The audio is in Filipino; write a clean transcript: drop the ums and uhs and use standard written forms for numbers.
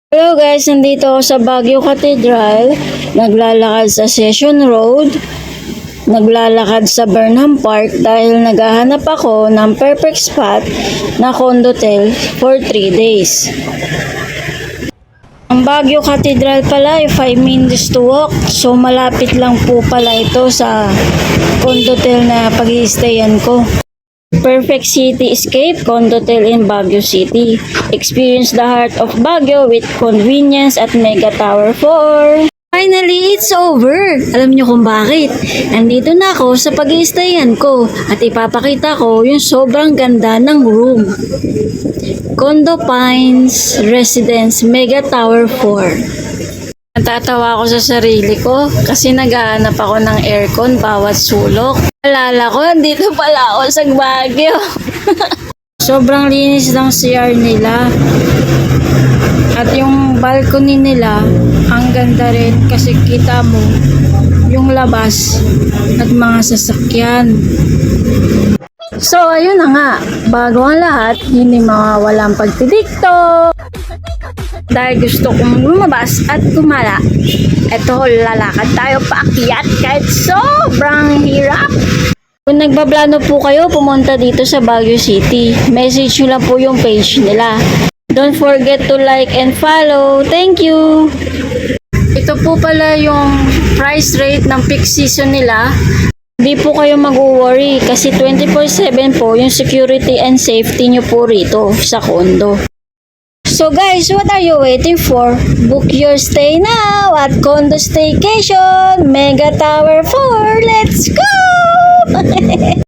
Hello guys, nandito ako sa Baguio Cathedral, naglalakad sa Session Road, naglalakad sa Burnham Park dahil naghahanap ako ng perfect spot na condotel for 3 days. Ang Baguio Cathedral pala ay 5 minutes to walk, so malapit lang po pala ito sa condotel na pag-i-stayan ko. Perfect City Escape Condotel in Baguio City. Experience the heart of Baguio with convenience at Mega Tower 4. Finally, it's over! Alam niyo kung bakit? Nandito na ako sa pag-i-stayan ko at ipapakita ko yung sobrang ganda ng room. Condo Pines Residence Mega Tower 4. Natatawa ako sa sarili ko kasi naghahanap ako ng aircon bawat sulok. Alala ko, dito pala ako sa Baguio. Sobrang linis ng CR nila. At yung balcony nila, ang ganda rin kasi kita mo yung labas at mga sasakyan. So, ayun na nga. Bago ang lahat, hindi mawawalang pagtidikto. Dahil gusto kong lumabas at gumala. Eto, lalakad tayo paakyat kahit sobrang hirap. Kung nagbablano po kayo pumunta dito sa Baguio City, message nyo lang po yung page nila. Don't forget to like and follow. Thank you! Ito po pala yung price rate ng peak season nila. Hindi po kayo mag-worry kasi 24/7 po yung security and safety nyo po rito sa condo. So guys, what are you waiting for? Book your stay now at Condo Staycation Mega Tower 4. Let's go!